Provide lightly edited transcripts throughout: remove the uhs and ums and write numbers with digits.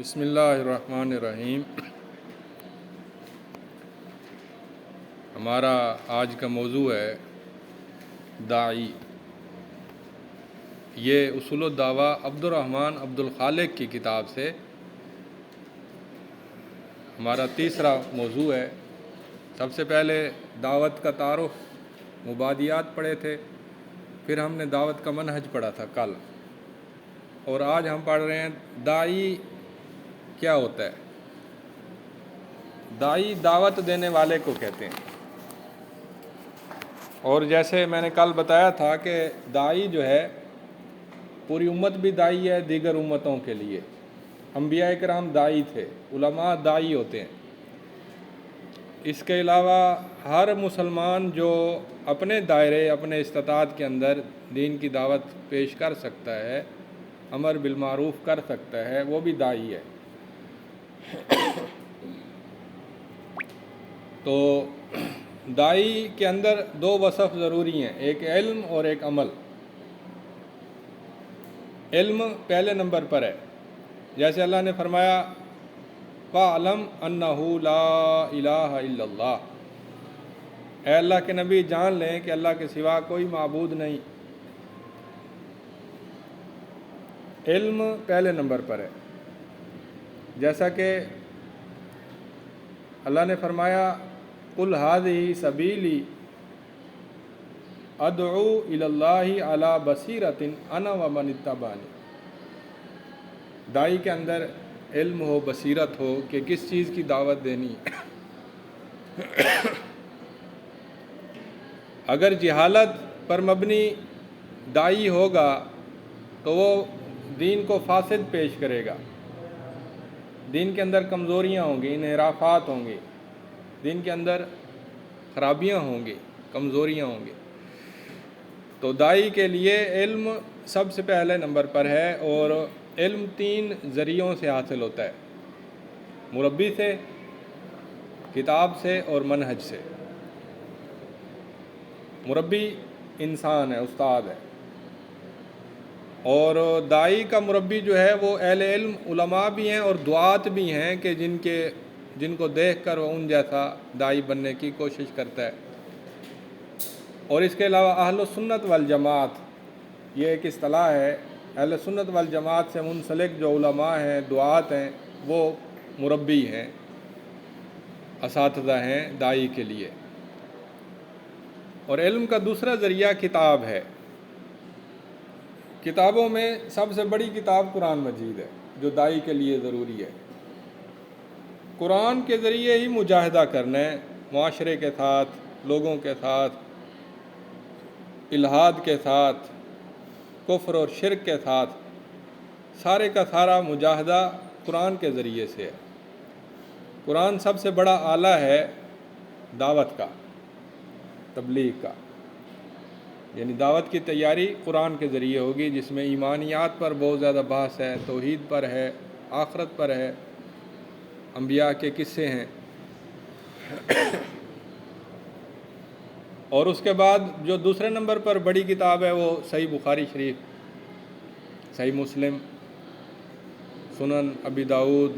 بسم اللہ الرحمن الرحیم۔ ہمارا آج کا موضوع ہے داعی۔ یہ اصول الدعوہ عبد الرحمن عبد الخالق کی کتاب سے ہمارا تیسرا موضوع ہے۔ سب سے پہلے دعوت کا تعارف، مبادیات پڑھے تھے، پھر ہم نے دعوت کا منہج پڑھا تھا کل، اور آج ہم پڑھ رہے ہیں داعی کیا ہوتا ہے۔ داعی دعوت دینے والے کو کہتے ہیں، اور جیسے میں نے کل بتایا تھا کہ داعی جو ہے پوری امت بھی داعی ہے دیگر امتوں کے لیے۔ انبیاء کرام داعی تھے، علماء داعی ہوتے ہیں۔ اس کے علاوہ ہر مسلمان جو اپنے دائرے، اپنے استطاعت کے اندر دین کی دعوت پیش کر سکتا ہے، امر بالمعروف کر سکتا ہے، وہ بھی داعی ہے۔ تو داعی کے اندر دو وصف ضروری ہیں، ایک علم اور ایک عمل۔ علم پہلے نمبر پر ہے، جیسے اللہ نے فرمایا فَاعْلَمْ أَنَّهُ لَا إِلَٰهَ إِلَّا اللَّهُ، اے اللہ کے نبی جان لیں کہ اللہ کے سوا کوئی معبود نہیں۔ علم پہلے نمبر پر ہے، جیسا کہ اللہ نے فرمایا قُلْ هَٰذِهِ سَبِيلِي أَدْعُو إِلَى اللَّهِ عَلَىٰ بَصِيرَةٍ أَنَا وَمَنِ اتَّبَعَنِي۔ داعی کے اندر علم ہو، بصیرت ہو کہ کس چیز کی دعوت دینی ہے۔ اگر جہالت پر مبنی داعی ہوگا تو وہ دین کو فاسد پیش کرے گا، دین کے اندر کمزوریاں ہوں گی، انحرافات ہوں گے، دین کے اندر خرابیاں ہوں گی، کمزوریاں ہوں گی۔ تو داعی کے لیے علم سب سے پہلے نمبر پر ہے، اور علم تین ذریعوں سے حاصل ہوتا ہے، مربی سے، کتاب سے اور منہج سے۔ مربی انسان ہے، استاد ہے، اور داعی کا مربی جو ہے وہ اہل علم علماء بھی ہیں اور دعات بھی ہیں کہ جن کو دیکھ کر وہ ان جیسا داعی بننے کی کوشش کرتا ہے۔ اور اس کے علاوہ اہل سنت والجماعت، یہ ایک اصطلاح ہے، اہل سنت والجماعت سے منسلک جو علماء ہیں، دعات ہیں، وہ مربی ہیں، اساتذہ ہیں داعی کے لیے۔ اور علم کا دوسرا ذریعہ کتاب ہے۔ کتابوں میں سب سے بڑی کتاب قرآن مجید ہے، جو داعی کے لیے ضروری ہے۔ قرآن کے ذریعے ہی مجاہدہ کرنا ہے، معاشرے کے ساتھ، لوگوں کے ساتھ، الحاد کے ساتھ، کفر اور شرک کے ساتھ، سارے کا سارا مجاہدہ قرآن کے ذریعے سے ہے۔ قرآن سب سے بڑا آلہ ہے دعوت کا، تبلیغ کا، یعنی دعوت کی تیاری قرآن کے ذریعے ہوگی، جس میں ایمانیات پر بہت زیادہ بحث ہے، توحید پر ہے، آخرت پر ہے، انبیاء کے قصے ہیں۔ اور اس کے بعد جو دوسرے نمبر پر بڑی کتاب ہے وہ صحیح بخاری شریف، صحیح مسلم، سنن ابی داؤد،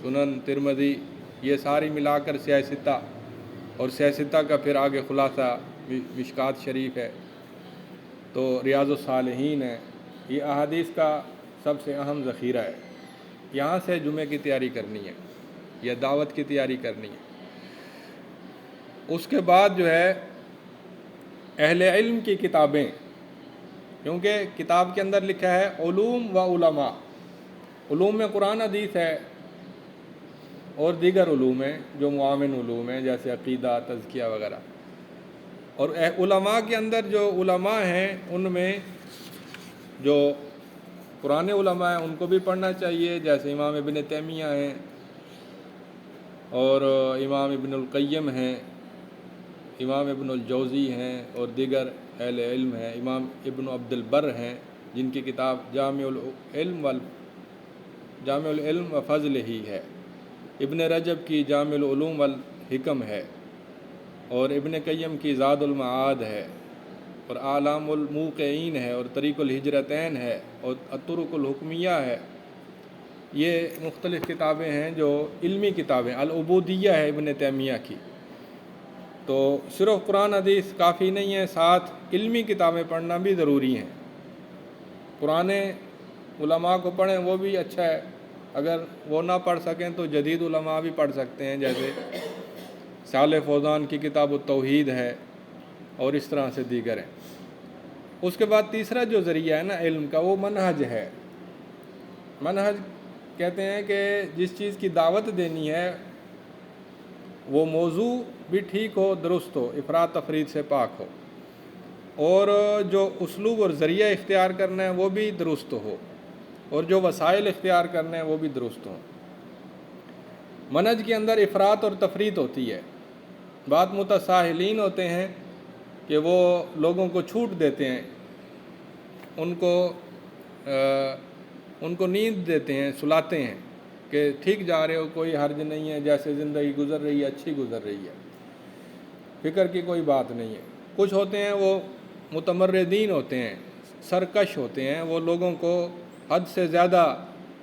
سنن ترمذی، یہ ساری ملا کر سیاہ ستہ، اور سیاہ ستہ کا پھر آگے خلاصہ مشکات شریف ہے، تو ریاض الصالحین ہے۔ یہ احادیث کا سب سے اہم ذخیرہ ہے۔ یہاں سے جمعے کی تیاری کرنی ہے یا دعوت کی تیاری کرنی ہے۔ اس کے بعد جو ہے اہل علم کی کتابیں، کیونکہ کتاب کے اندر لکھا ہے علوم و علماء۔ علوم میں قرآن حدیث ہے، اور دیگر علوم ہیں جو معاون علوم ہیں، جیسے عقیدہ، تزکیہ وغیرہ۔ اور علماء کے اندر جو علماء ہیں، ان میں جو پرانے علماء ہیں ان کو بھی پڑھنا چاہیے، جیسے امام ابن تیمیہ ہیں، اور امام ابن القیم ہیں، امام ابن الجوزی ہیں، اور دیگر اہل علم ہیں، امام ابن عبد البر ہیں، جن کی کتاب جامع العلم و فضل ہی ہے۔ ابن رجب کی جامع العلوم والحکم ہے، اور ابن قیم کی زاد المعاد ہے، اور اعلام الموقعین ہے، اور طریق الہجرتین ہے، اور الطرق الحکمیہ ہے۔ یہ مختلف کتابیں ہیں جو علمی کتابیں، العبودیہ ہے ابن تیمیہ کی. تو صرف قرآن حدیث کافی نہیں ہے، ساتھ علمی کتابیں پڑھنا بھی ضروری ہیں. پرانے علماء کو پڑھیں وہ بھی اچھا ہے، اگر وہ نہ پڑھ سکیں تو جدید علماء بھی پڑھ سکتے ہیں، جیسے صالح فوزان کی کتاب التوحید ہے اور اس طرح سے دیگر ہیں. اس کے بعد تیسرا جو ذریعہ ہے نا علم کا، وہ منہج ہے. منہج کہتے ہیں کہ جس چیز کی دعوت دینی ہے وہ موضوع بھی ٹھیک ہو، درست ہو، افراط تفرید سے پاک ہو، اور جو اسلوب اور ذریعہ اختیار کرنا ہے وہ بھی درست ہو، اور جو وسائل اختیار کرنے ہیں وہ بھی درست ہوں. منہج کے اندر افراط اور تفریط ہوتی ہے. بعض متساہلین ہوتے ہیں کہ وہ لوگوں کو چھوٹ دیتے ہیں، ان کو نیند دیتے ہیں، سلاتے ہیں کہ ٹھیک جا رہے ہو، کوئی حرج نہیں ہے، جیسے زندگی گزر رہی ہے اچھی گزر رہی ہے، فکر کی کوئی بات نہیں ہے. کچھ ہوتے ہیں وہ متمردین ہوتے ہیں، سرکش ہوتے ہیں، وہ لوگوں کو حد سے زیادہ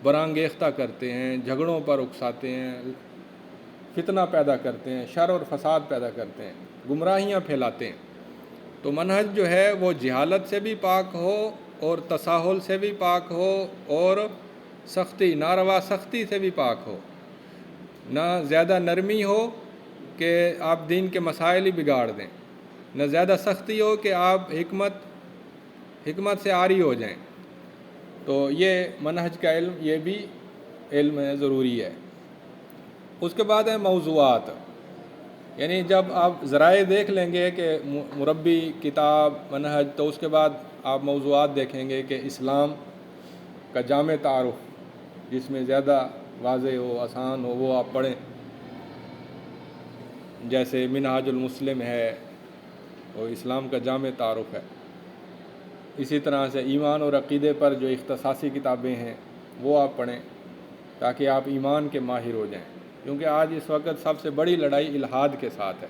برانگیختہ کرتے ہیں، جھگڑوں پر اکساتے ہیں، فتنہ پیدا کرتے ہیں، شر اور فساد پیدا کرتے ہیں، گمراہیاں پھیلاتے ہیں. تو منہج جو ہے وہ جہالت سے بھی پاک ہو اور تساہل سے بھی پاک ہو اور سختی، ناروا سختی سے بھی پاک ہو. نہ زیادہ نرمی ہو کہ آپ دین کے مسائل ہی بگاڑ دیں، نہ زیادہ سختی ہو کہ آپ حکمت سے عاری ہو جائیں. تو یہ منہج کا علم، یہ بھی علم ہے، ضروری ہے. اس کے بعد ہے موضوعات. یعنی جب آپ ذرائع دیکھ لیں گے کہ مربی، کتاب، منہج، تو اس کے بعد آپ موضوعات دیکھیں گے کہ اسلام کا جامع تعارف جس میں زیادہ واضح ہو، آسان ہو، وہ آپ پڑھیں. جیسے منہاج المسلم ہے، وہ اسلام کا جامع تعارف ہے. اسی طرح سے ایمان اور عقیدے پر جو اختصاصی کتابیں ہیں وہ آپ پڑھیں تاکہ آپ ایمان کے ماہر ہو جائیں، کیونکہ آج اس وقت سب سے بڑی لڑائی الحاد کے ساتھ ہے.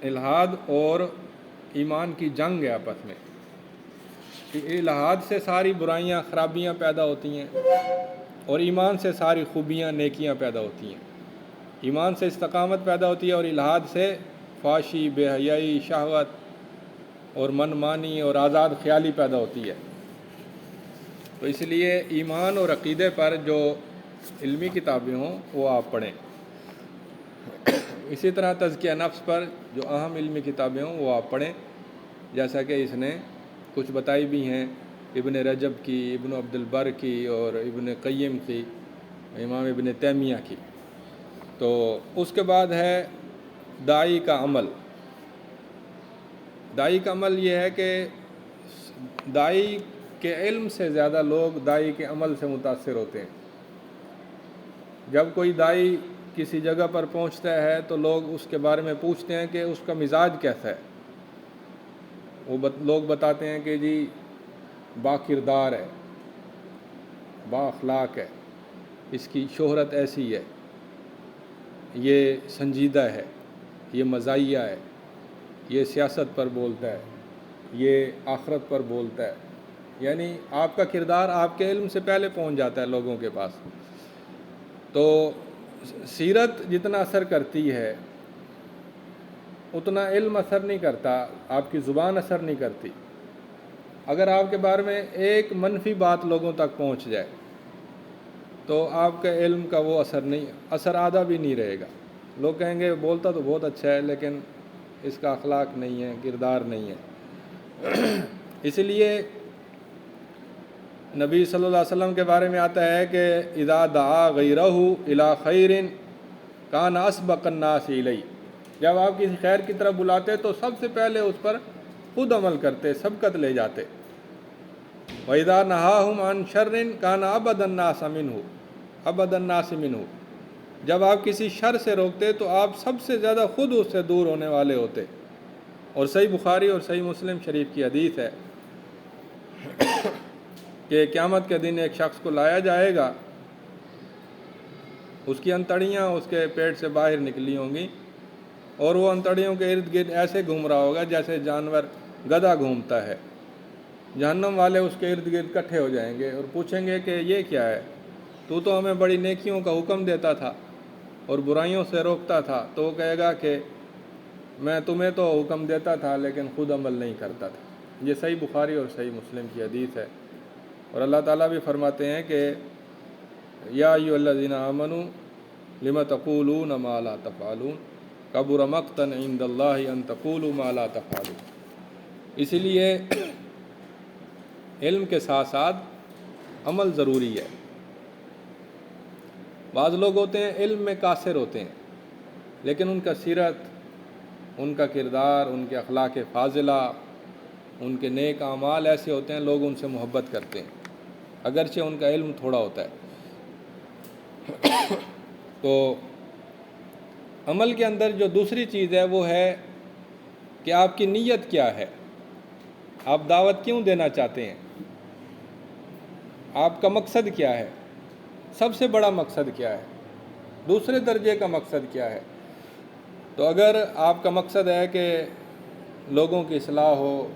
الحاد اور ایمان کی جنگ ہے آپس میں. الحاد سے ساری برائیاں، خرابیاں پیدا ہوتی ہیں، اور ایمان سے ساری خوبیاں، نیکیاں پیدا ہوتی ہیں. ایمان سے استقامت پیدا ہوتی ہے اور الحاد سے فحشی، بے حیائی، شہوت اور من مانی اور آزاد خیالی پیدا ہوتی ہے. تو اس لیے ایمان اور عقیدے پر جو علمی کتابیں ہوں وہ آپ پڑھیں. اسی طرح تزکیہ نفس پر جو اہم علمی کتابیں ہوں وہ آپ پڑھیں، جیسا کہ اس نے کچھ بتائی بھی ہیں، ابن رجب کی، ابن عبد البر کی، اور ابن قیم کی، امام ابن تیمیہ کی. تو اس کے بعد ہے داعی کا عمل. داعی کا عمل یہ ہے کہ داعی کے علم سے زیادہ لوگ داعی کے عمل سے متاثر ہوتے ہیں. جب کوئی داعی کسی جگہ پر پہنچتا ہے تو لوگ اس کے بارے میں پوچھتے ہیں کہ اس کا مزاج کیسا ہے. لوگ بتاتے ہیں کہ جی با کردار ہے، با اخلاق ہے، اس کی شہرت ایسی ہے، یہ سنجیدہ ہے، یہ مزاحیہ ہے، یہ سیاست پر بولتا ہے، یہ آخرت پر بولتا ہے. یعنی آپ کا کردار آپ کے علم سے پہلے پہنچ جاتا ہے لوگوں کے پاس. تو سیرت جتنا اثر کرتی ہے اتنا علم اثر نہیں کرتا، آپ کی زبان اثر نہیں کرتی. اگر آپ کے بارے میں ایک منفی بات لوگوں تک پہنچ جائے تو آپ کے علم کا وہ اثر آدھا بھی نہیں رہے گا. لوگ کہیں گے بولتا تو بہت اچھا ہے لیکن اس کا اخلاق نہیں ہے، کردار نہیں ہے. اس لیے نبی صلی اللہ علیہ وسلم کے بارے میں آتا ہے کہ اذا دعا غیرہ الی خیر کان اسبق الناس الیہ. جب آپ کسی خیر کی طرف بلاتے تو سب سے پہلے اس پر خود عمل کرتے، سبقت لے جاتے. وَإِذَا نَهَاهُمْ عَنْ شَرٍ كَانَ أَبْعَدَ النَّاسِ مِنْهُ. جب آپ کسی شر سے روکتے تو آپ سب سے زیادہ خود اس سے دور ہونے والے ہوتے. اور صحیح بخاری اور صحیح مسلم شریف کی حدیث ہے کہ قیامت کے دن ایک شخص کو لایا جائے گا، اس کی انتڑیاں اس کے پیٹ سے باہر نکلی ہوں گی اور وہ انتڑیوں کے ارد گرد ایسے گھوم رہا ہوگا جیسے جانور گدھا گھومتا ہے. جہنم والے اس کے ارد گرد اکٹھے ہو جائیں گے اور پوچھیں گے کہ یہ کیا ہے، تو ہمیں بڑی نیکیوں کا حکم دیتا تھا اور برائیوں سے روکتا تھا۔ تو وہ کہے گا کہ میں تمہیں تو حکم دیتا تھا لیکن خود عمل نہیں کرتا تھا۔ یہ صحیح بخاری اور صحیح مسلم کی حدیث ہے۔ اور اللہ تعالیٰ بھی فرماتے ہیں کہ یا ایھا الذین آمنوا لم تقولون ما لا تفعلون کبر مقتا عند اللہ ان تقولوا ما لا تفعلون۔ اسی لیے علم کے ساتھ ساتھ عمل ضروری ہے۔ بعض لوگ ہوتے ہیں علم میں قاصر ہوتے ہیں، لیکن ان کا سیرت، ان کا کردار، ان کے اخلاق فاضلہ، ان کے نیک اعمال ایسے ہوتے ہیں لوگ ان سے محبت کرتے ہیں، اگرچہ ان کا علم تھوڑا ہوتا ہے۔ تو عمل کے اندر جو دوسری چیز ہے وہ ہے کہ آپ کی نیت کیا ہے، آپ دعوت کیوں دینا چاہتے ہیں، آپ کا مقصد کیا ہے، سب سے بڑا مقصد کیا ہے، دوسرے درجے کا مقصد کیا ہے۔ تو اگر آپ کا مقصد ہے کہ لوگوں کی اصلاح ہو،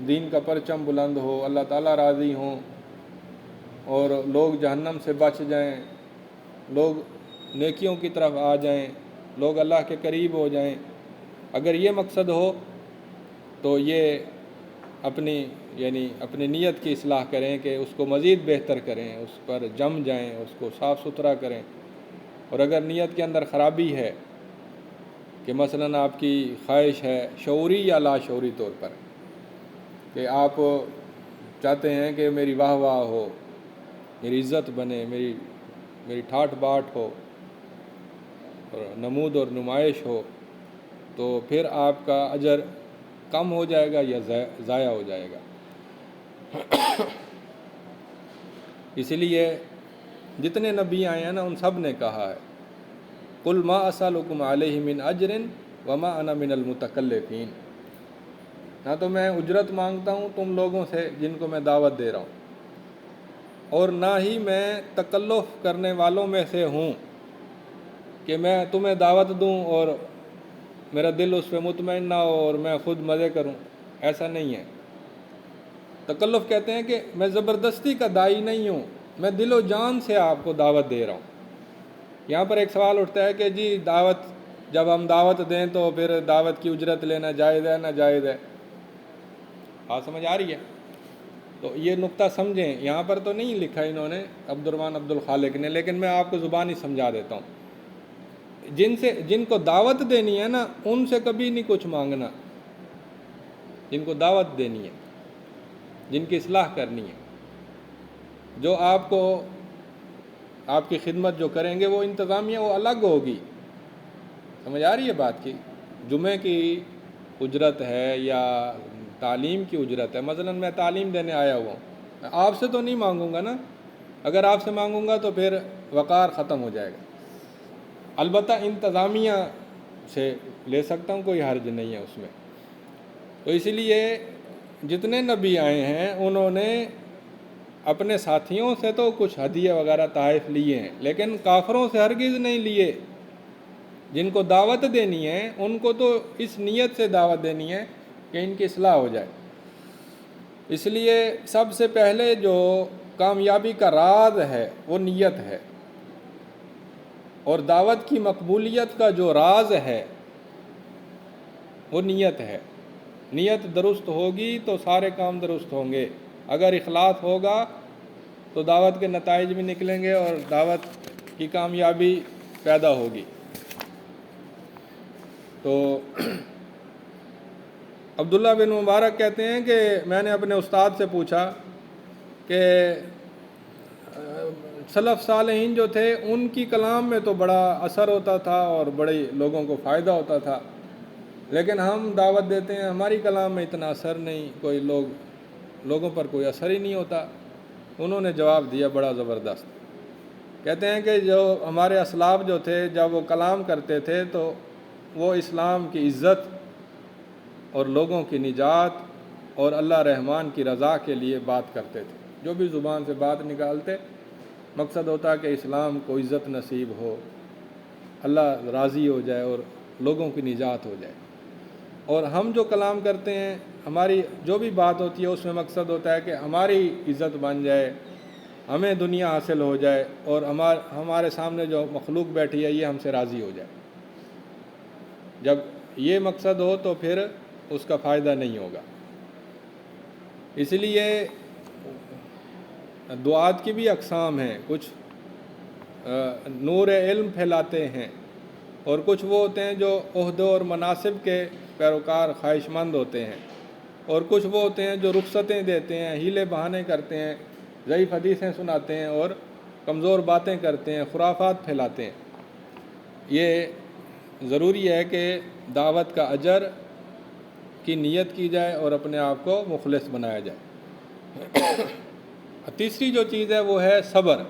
دین کا پرچم بلند ہو، اللہ تعالیٰ راضی ہوں اور لوگ جہنم سے بچ جائیں، لوگ نیکیوں کی طرف آ جائیں، لوگ اللہ کے قریب ہو جائیں، اگر یہ مقصد ہو تو یہ اپنی نیت کی اصلاح کریں کہ اس کو مزید بہتر کریں، اس پر جم جائیں، اس کو صاف ستھرا کریں۔ اور اگر نیت کے اندر خرابی ہے کہ مثلاً آپ کی خواہش ہے شعوری یا لاشعوری طور پر کہ آپ چاہتے ہیں کہ میری واہ واہ ہو، میری عزت بنے، میری ٹھاٹھ باٹ ہو اور نمود اور نمائش ہو، تو پھر آپ کا اجر کم ہو جائے گا یا ضائع ہو جائے گا۔ اسی لیے جتنے نبی آئے ہیں نا ان سب نے کہا ہے قُلْ مَا أَسْأَلُكُمْ عَلَيْهِ مِنْ أَجْرٍ وَمَا أَنَا مِنَ الْمُتَكَلِّفِينَ۔ نہ تو میں اجرت مانگتا ہوں تم لوگوں سے جن کو میں دعوت دے رہا ہوں، اور نہ ہی میں تکلف کرنے والوں میں سے ہوں کہ میں تمہیں دعوت دوں اور میرا دل اس پہ مطمئن نہ ہو اور میں خود مزے کروں، ایسا نہیں ہے۔ تکلف کہتے ہیں کہ میں زبردستی کا داعی نہیں ہوں، میں دل و جان سے آپ کو دعوت دے رہا ہوں۔ یہاں پر ایک سوال اٹھتا ہے کہ جی جب ہم دعوت دیں تو پھر دعوت کی اجرت لینا جائز ہے ناجائز ہے؟ بات سمجھ آ رہی ہے؟ تو یہ نقطہ سمجھیں، یہاں پر تو نہیں لکھا انہوں نے عبد الرحمن عبد الخالق نے، لیکن میں آپ کو زبانی سمجھا دیتا ہوں۔ جن کو دعوت دینی ہے نا ان سے کبھی نہیں کچھ مانگنا، جن کو دعوت دینی ہے، جن کی اصلاح کرنی ہے، جو آپ کی خدمت جو کریں گے وہ انتظامیہ وہ الگ ہوگی۔ سمجھ آ رہی ہے بات کی؟ جمعے کی اجرت ہے یا تعلیم کی اجرت ہے، مثلا میں تعلیم دینے آیا ہوا ہوں، میں آپ سے تو نہیں مانگوں گا نا، اگر آپ سے مانگوں گا تو پھر وقار ختم ہو جائے گا۔ البتہ انتظامیہ سے لے سکتا ہوں، کوئی حرج نہیں ہے اس میں۔ تو اسی لیے جتنے نبی آئے ہیں انہوں نے اپنے ساتھیوں سے تو کچھ ہدیہ وغیرہ تحائف لیے ہیں، لیکن کافروں سے ہرگز نہیں لیے۔ جن کو دعوت دینی ہے ان کو تو اس نیت سے دعوت دینی ہے کہ ان کی اصلاح ہو جائے۔ اس لیے سب سے پہلے جو کامیابی کا راز ہے وہ نیت ہے، اور دعوت کی مقبولیت کا جو راز ہے وہ نیت ہے۔ نیت درست ہوگی تو سارے کام درست ہوں گے، اگر اخلاص ہوگا تو دعوت کے نتائج بھی نکلیں گے اور دعوت کی کامیابی پیدا ہوگی۔ تو عبداللہ بن مبارک کہتے ہیں کہ میں نے اپنے استاد سے پوچھا کہ سلف صالحین جو تھے ان کی کلام میں تو بڑا اثر ہوتا تھا اور بڑے لوگوں کو فائدہ ہوتا تھا، لیکن ہم دعوت دیتے ہیں ہماری کلام میں اتنا اثر نہیں، لوگوں پر کوئی اثر ہی نہیں ہوتا۔ انہوں نے جواب دیا بڑا زبردست، کہتے ہیں کہ جو ہمارے اسلاف جو تھے جب وہ کلام کرتے تھے تو وہ اسلام کی عزت اور لوگوں کی نجات اور اللہ رحمان کی رضا کے لیے بات کرتے تھے۔ جو بھی زبان سے بات نکالتے مقصد ہوتا کہ اسلام کو عزت نصیب ہو، اللہ راضی ہو جائے اور لوگوں کی نجات ہو جائے۔ اور ہم جو کلام کرتے ہیں، ہماری جو بھی بات ہوتی ہے اس میں مقصد ہوتا ہے کہ ہماری عزت بن جائے، ہمیں دنیا حاصل ہو جائے، اور ہمارے سامنے جو مخلوق بیٹھی ہے یہ ہم سے راضی ہو جائے۔ جب یہ مقصد ہو تو پھر اس کا فائدہ نہیں ہوگا۔ اس لیے دعات کی بھی اقسام ہیں، کچھ نور علم پھیلاتے ہیں، اور کچھ وہ ہوتے ہیں جو عہدوں اور مناصب کے پیروکار خواہش مند ہوتے ہیں، اور کچھ وہ ہوتے ہیں جو رخصتیں دیتے ہیں، ہیلے بہانے کرتے ہیں، ضعیف حدیثیں سناتے ہیں اور کمزور باتیں کرتے ہیں، خرافات پھیلاتے ہیں۔ یہ ضروری ہے کہ دعوت کا اجر کی نیت کی جائے اور اپنے آپ کو مخلص بنایا جائے۔ تیسری جو چیز ہے وہ ہے صبر۔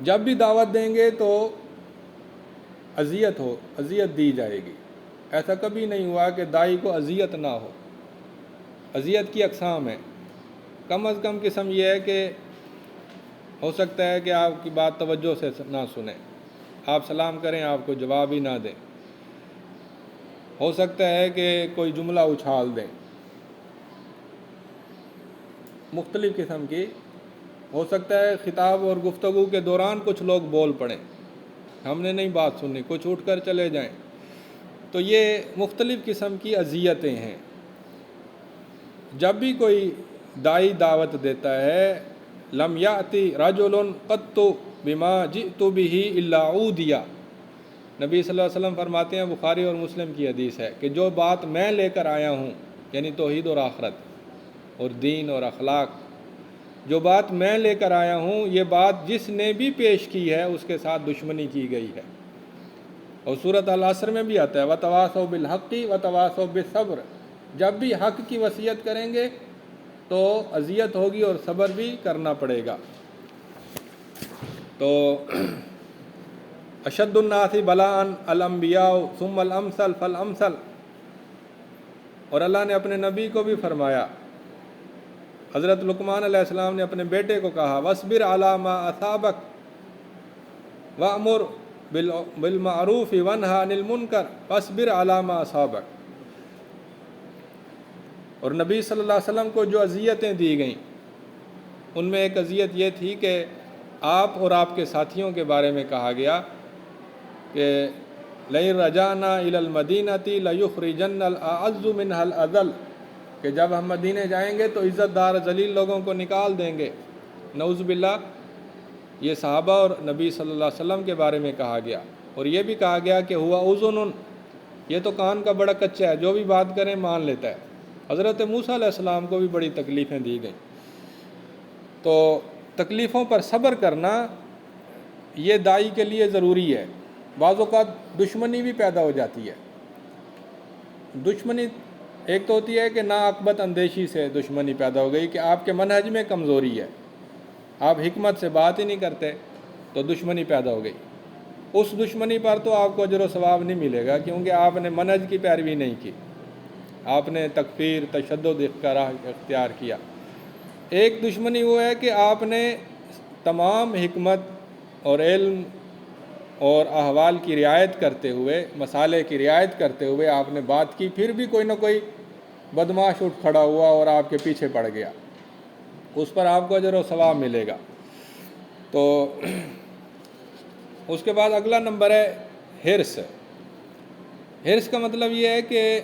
جب بھی دعوت دیں گے تو اذیت دی جائے گی۔ ایسا کبھی نہیں ہوا کہ داعی کو اذیت نہ ہو۔ اذیت کی اقسام ہیں۔ کم از کم قسم یہ ہے کہ ہو سکتا ہے کہ آپ کی بات توجہ سے نہ سنیں، آپ سلام کریں آپ کو جواب ہی نہ دیں، ہو سکتا ہے کہ کوئی جملہ اچھال دیں، مختلف قسم کی، ہو سکتا ہے خطاب اور گفتگو کے دوران کچھ لوگ بول پڑیں، ہم نے نہیں بات سنی، کچھ اٹھ کر چلے جائیں۔ تو یہ مختلف قسم کی اذیتیں ہیں۔ جب بھی کوئی داعی دعوت دیتا ہے، لم یاتی رجل قط بما جئت به الا عودیہ، نبی صلی اللہ علیہ وسلم فرماتے ہیں، بخاری اور مسلم کی حدیث ہے، کہ جو بات میں لے کر آیا ہوں، یعنی توحید اور آخرت اور دین اور اخلاق، جو بات میں لے کر آیا ہوں، یہ بات جس نے بھی پیش کی ہے اس کے ساتھ دشمنی کی گئی ہے۔ اور سورۃ العصر میں بھی آتا ہے، وَتَوَاصَوْا بِالْحَقِّ وَتَوَاصَوْا بِالصَّبْرِ، جب بھی حق کی وصیت کریں گے تو اذیت ہوگی اور صبر بھی کرنا پڑے گا۔ تو اشد الناس بلاء الانبیاء ثم الامثل فالامثل، اور اللہ نے اپنے نبی کو بھی فرمایا، حضرت لقمان علیہ السلام نے اپنے بیٹے کو کہا، وَاصْبِرْ عَلَىٰ مَا أَصَابَكَ وَأْمُرْ بِالْمَعْرُوفِ وَانْهَ عَنِ الْمُنكَرِ وَاصْبِرْ عَلَىٰ مَا أَصَابَكَ۔ اور نبی صلی اللہ علیہ وسلم کو جو اذیتیں دی گئیں، ان میں ایک اذیت یہ تھی کہ آپ اور آپ کے ساتھیوں کے بارے میں کہا گیا کہ لَئِن رَجَعْنَا إِلَى الْمَدِينَةِ لَيُخْرِجَنَّ الْأَعَزُّ مِنْهَا الْأَذَلَّ، کہ جب ہم مدینے جائیں گے تو عزت دار ذلیل لوگوں کو نکال دیں گے۔ نعوذ باللہ، یہ صحابہ اور نبی صلی اللہ علیہ وسلم کے بارے میں کہا گیا، اور یہ بھی کہا گیا کہ ہوا اذن، یہ تو کان کا بڑا کچا ہے، جو بھی بات کریں مان لیتا ہے۔ حضرت موسیٰ علیہ السلام کو بھی بڑی تکلیفیں دی گئیں۔ تو تکلیفوں پر صبر کرنا یہ داعی کے لیے ضروری ہے۔ بعض اوقات دشمنی بھی پیدا ہو جاتی ہے۔ دشمنی ایک تو ہوتی ہے کہ ناعاقبت اندیشی سے دشمنی پیدا ہو گئی، کہ آپ کے منہج میں کمزوری ہے، آپ حکمت سے بات ہی نہیں کرتے، تو دشمنی پیدا ہو گئی۔ اس دشمنی پر تو آپ کو اجر و ثواب نہیں ملے گا، کیونکہ آپ نے منہج کی پیروی نہیں کی، آپ نے تکفیر تشدد کا راہ اختیار کیا۔ ایک دشمنی وہ ہے کہ آپ نے تمام حکمت اور علم اور احوال کی رعایت کرتے ہوئے، مسالے کی رعایت کرتے ہوئے آپ نے بات کی، پھر بھی کوئی نہ کوئی بدماش اٹھ کھڑا ہوا اور آپ کے پیچھے پڑ گیا، اس پر آپ کو اجر و ثواب ملے گا۔ تو اس کے بعد اگلا نمبر ہے حرص۔ حرص کا مطلب یہ ہے کہ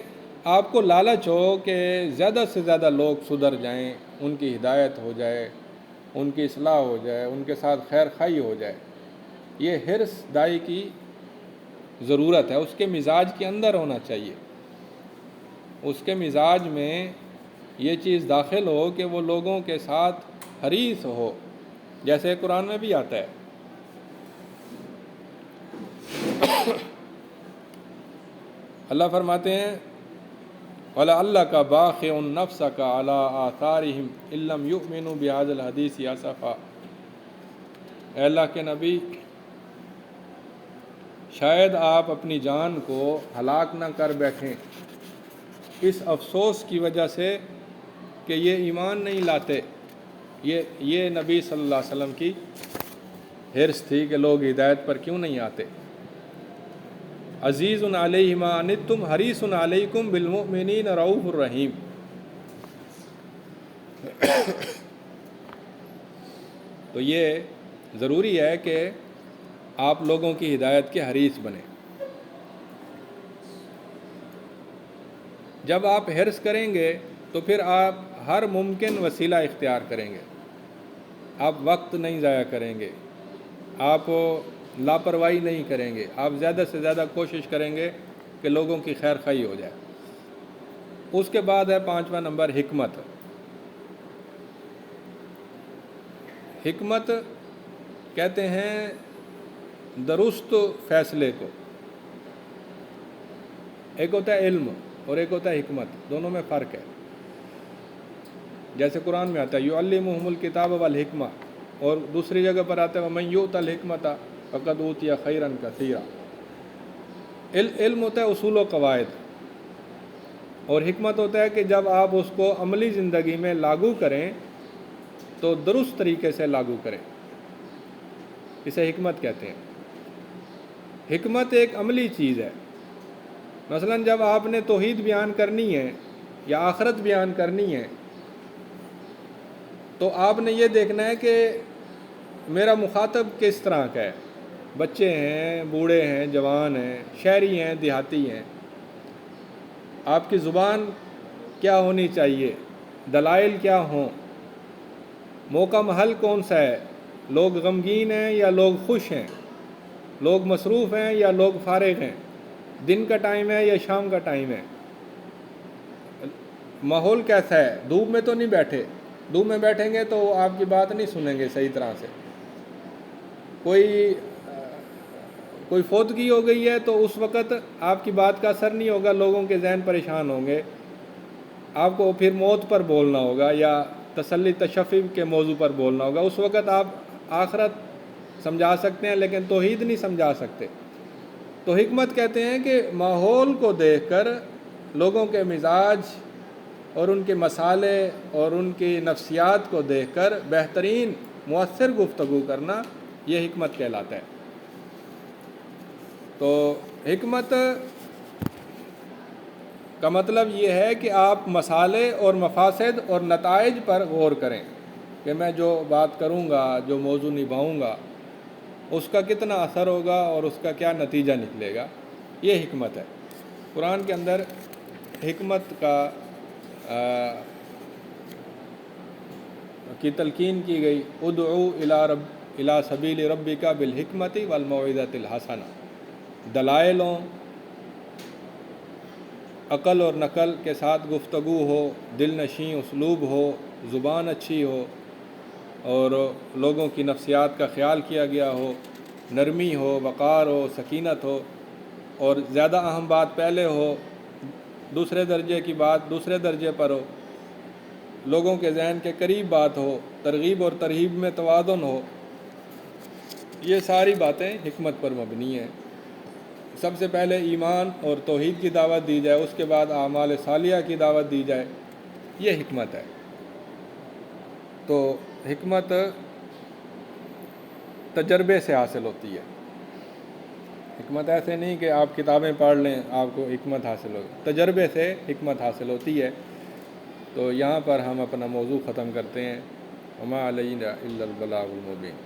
آپ کو لالچ ہو کہ زیادہ سے زیادہ لوگ سدھر جائیں، ان کی ہدایت ہو جائے، ان کی اصلاح ہو جائے، ان کے ساتھ خیر خواہی ہو جائے۔ یہ حرص داعی کی ضرورت ہے، اس کے مزاج کے اندر ہونا چاہیے، اس کے مزاج میں یہ چیز داخل ہو کہ وہ لوگوں کے ساتھ حریص ہو، جیسے قرآن میں بھی آتا ہے، اللہ فرماتے ہیں وَلَعَلَّكَ بَاخِعٌ نَفْسَكَ عَلَىٰ آثَارِهِمْ إِن لَّمْ يُؤْمِنُوا بِهَٰذَا الْحَدِيثِ آسَفًا۔ اے اللہ کے نبی، شاید آپ اپنی جان کو ہلاک نہ کر بیٹھیں اس افسوس کی وجہ سے کہ یہ ایمان نہیں لاتے۔ یہ نبی صلی اللہ علیہ وسلم کی حرص تھی کہ لوگ ہدایت پر کیوں نہیں آتے۔ عزیز علیہ ما عنتم حریص علیکم بالمؤمنین رؤوف الرحیم۔ تو یہ ضروری ہے کہ آپ لوگوں کی ہدایت کے حریص بنیں۔ جب آپ حرص کریں گے تو پھر آپ ہر ممکن وسیلہ اختیار کریں گے، آپ وقت نہیں ضائع کریں گے، آپ لاپرواہی نہیں کریں گے، آپ زیادہ سے زیادہ کوشش کریں گے کہ لوگوں کی خیر خواہی ہو جائے۔ اس کے بعد ہے 5واں نمبر حکمت۔ حکمت کہتے ہیں درست فیصلے کو۔ ایک ہوتا ہے علم اور ایک ہوتا ہے حکمت، دونوں میں فرق ہے۔ جیسے قرآن میں آتا ہے یعلمہم الکتاب والحکمہ، اور دوسری جگہ پر آتا ہے ومن یؤت الحکمۃ فقد اوتی خیرا کثیرا۔ علم ہوتا ہے اصول و قواعد، اور حکمت ہوتا ہے کہ جب آپ اس کو عملی زندگی میں لاگو کریں تو درست طریقے سے لاگو کریں، اسے حکمت کہتے ہیں۔ حکمت ایک عملی چیز ہے۔ مثلا جب آپ نے توحید بیان کرنی ہے یا آخرت بیان کرنی ہے تو آپ نے یہ دیکھنا ہے کہ میرا مخاطب کس طرح کا ہے، بچے ہیں، بوڑھے ہیں، جوان ہیں، شہری ہیں، دیہاتی ہیں، آپ کی زبان کیا ہونی چاہیے، دلائل کیا ہوں، موقع محل کون سا ہے، لوگ غمگین ہیں یا لوگ خوش ہیں، لوگ مصروف ہیں یا لوگ فارغ ہیں، دن کا ٹائم ہے یا شام کا ٹائم ہے، ماحول کیسا ہے، دھوپ میں تو نہیں بیٹھے، دھوپ میں بیٹھیں گے تو آپ کی بات نہیں سنیں گے صحیح طرح سے، کوئی فوتگی ہو گئی ہے تو اس وقت آپ کی بات کا اثر نہیں ہوگا، لوگوں کے ذہن پریشان ہوں گے، آپ کو پھر موت پر بولنا ہوگا یا تسلی تشفی کے موضوع پر بولنا ہوگا، اس وقت آپ آخرت سمجھا سکتے ہیں لیکن توحید نہیں سمجھا سکتے۔ تو حکمت کہتے ہیں کہ ماحول کو دیکھ کر لوگوں کے مزاج اور ان کے مسالے اور ان کی نفسیات کو دیکھ کر بہترین مؤثر گفتگو کرنا، یہ حکمت کہلاتا ہے۔ تو حکمت کا مطلب یہ ہے کہ آپ مسالے اور مفاسد اور نتائج پر غور کریں کہ میں جو بات کروں گا، جو موضوع نبھاؤں گا، اس کا کتنا اثر ہوگا اور اس کا کیا نتیجہ نکلے گا، یہ حکمت ہے۔ قرآن کے اندر حکمت کی تلقین کی گئی، ادعو الی سبیل ربک بالحکمت والموعظۃ الحسنہ، دلائلوں، عقل اور نقل کے ساتھ گفتگو ہو، دل نشیں اسلوب ہو، زبان اچھی ہو، اور لوگوں کی نفسیات کا خیال کیا گیا ہو، نرمی ہو، وقار ہو، سکینت ہو، اور زیادہ اہم بات پہلے ہو، دوسرے درجے کی بات دوسرے درجے پر ہو، لوگوں کے ذہن کے قریب بات ہو، ترغیب اور ترہیب میں توازن ہو، یہ ساری باتیں حکمت پر مبنی ہیں۔ سب سے پہلے ایمان اور توحید کی دعوت دی جائے، اس کے بعد اعمال صالحہ کی دعوت دی جائے، یہ حکمت ہے۔ تو حکمت تجربے سے حاصل ہوتی ہے۔ حکمت ایسے نہیں کہ آپ کتابیں پڑھ لیں آپ کو حکمت حاصل ہوگی، تجربے سے حکمت حاصل ہوتی ہے۔ تو یہاں پر ہم اپنا موضوع ختم کرتے ہیں۔ وما علینا الا البلاغ المبین۔